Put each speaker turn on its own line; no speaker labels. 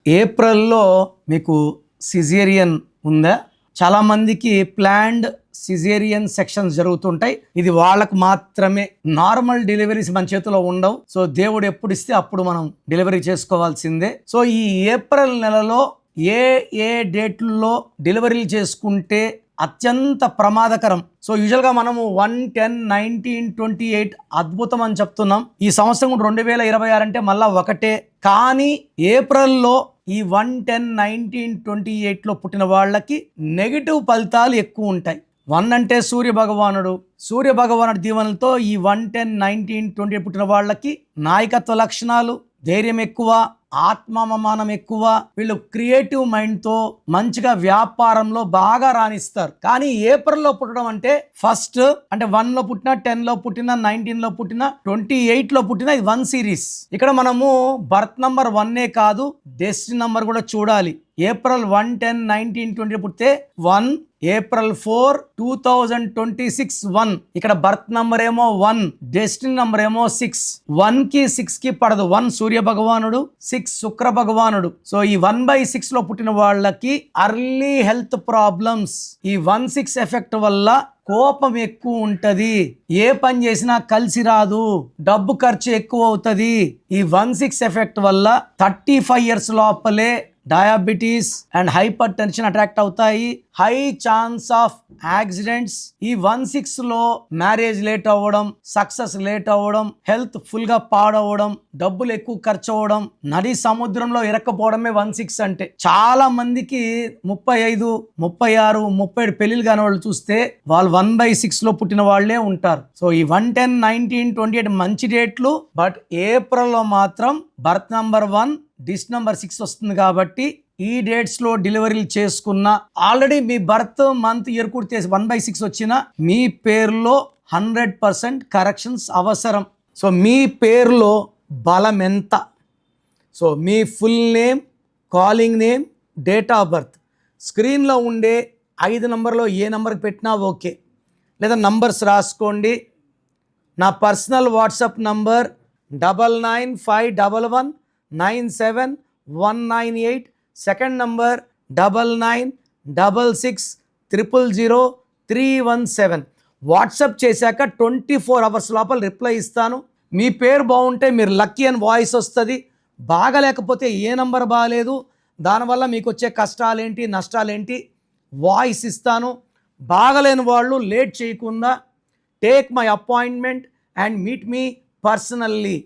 ఏప్రిల్లో మీకు సిజేరియన్ ఉందా? చాలామందికి ప్లాన్డ్ సిజేరియన్ సెక్షన్స్ జరుగుతుంటాయి. ఇది వాళ్ళకు మాత్రమే. నార్మల్ డెలివరీస్ మన చేతిలో ఉండవు. సో దేవుడు ఎప్పుడు ఇస్తే అప్పుడు మనం డెలివరీ చేసుకోవాల్సిందే. సో ఈ ఏప్రిల్ నెలలో ఏ ఏ డేట్లలో డెలివరీలు చేసుకుంటే అత్యంత ప్రమాదకరం. సో యూజువల్గా మనము 1, 10, 19, 28 అద్భుతం అని చెప్తున్నాం. ఈ సంవత్సరం 2026 అంటే మళ్ళా ఒకటే. కానీ ఏప్రిల్లో ఈ 1, 10, 19, 28లో పుట్టిన వాళ్ళకి నెగిటివ్ ఫలితాలు ఎక్కువ ఉంటాయి. 1 అంటే సూర్య భగవానుడు దీవెనలతో ఈ 1, 10, 19, 28 పుట్టిన వాళ్ళకి నాయకత్వ లక్షణాలు, ధైర్యం ఎక్కువ, ఆత్మాభిమానం ఎక్కువ. వీళ్ళు క్రియేటివ్ మైండ్తో మంచిగా వ్యాపారంలో బాగా రాణిస్తారు. కానీ ఏప్రిల్లో పుట్టడం అంటే ఫస్ట్ అంటే 1లో పుట్టిన, 10లో పుట్టిన, 19లో పుట్టిన, 28లో పుట్టిన ఇది 1 సిరీస్. ఇక్కడ మనము బర్త్ నంబర్ 1 కాదు, డెస్టినీ నంబర్ కూడా చూడాలి. April 1, 10, 19, 20 పుట్టితే 1, April 4, 2026 1. ఇక్కడ బర్త్ నంబర్ ఏమో 1, డెస్టినీ నంబర్ ఏమో 6. 1కి 6కి పడదు. 1 సూర్య భగవానుడు, 6 శుక్ర భగవానుడు. సో ఈ 1/6లో పుట్టిన వాళ్ళకి అర్లీ హెల్త్ ప్రాబ్లమ్స్. ఈ 1/6 ఎఫెక్ట్ వల్ల కోపం ఎక్కువ ఉంటది, ఏ పని చేసినా కలిసి రాదు, డబ్బు ఖర్చు ఎక్కువ అవుతుంది. ఈ 1/6 ఎఫెక్ట్ వల్ల 35 ఇయర్స్ లోపలే diabetes and hypertension attract అవుతాయి. High chance of accidents. ఈ 1/6లో మ్యారేజ్ లేట్ అవ్వడం, సక్సెస్ లేట్ అవ్వడం, హెల్త్ ఫుల్ గా పాడవడం, డబ్బులు ఎక్కువ ఖర్చు అవ్వడం, నది సముద్రంలో ఇరక్కపోవడమే 1/6 అంటే. చాలా మందికి 35, 36, 37 పెళ్లిలు కాని వాళ్ళు చూస్తే వాళ్ళు 1/6లో పుట్టిన వాళ్లే ఉంటారు. సో ఈ 1, 10, 19, 28 మంచి డేట్లు. బట్ ఏప్రిల్లో మాత్రం బర్త్ నంబర్ 1, డిస్ నంబర్ 6 వస్తుంది. కాబట్టి ఈ డేట్స్లో డెలివరీలు చేసుకున్న, ఆల్రెడీ మీ బర్త్ మంత్ ఇయర్ కుడితే 1/6 వచ్చిన, మీ పేరులో 100% కరెక్షన్స్ అవసరం. సో మీ పేరులో బలం ఎంత? So me full name, calling name, date of birth, స్క్రీన్లో ఉండే 5 నంబర్లో ఏ నంబర్కి పెట్టినా ఓకే. లేదా నంబర్స్ రాసుకోండి. నా personal WhatsApp number 9951197198. Second number 9966000317. WhatsApp చేశాక 24 అవర్స్ లోపల రిప్లై ఇస్తాను. మీ పేరు బాగుంటే మీరు లక్కీ అని వాయిస్ వస్తుంది. బాగలేకపోతే ఏ నంబర్ బాగాలేదు, దానివల్ల మీకు వచ్చే కష్టాలేంటి, నష్టాలేంటి వాయిస్ ఇస్తాను. బాగలేని వాళ్ళు లేట్ చేయకుండా take my appointment and meet me personally.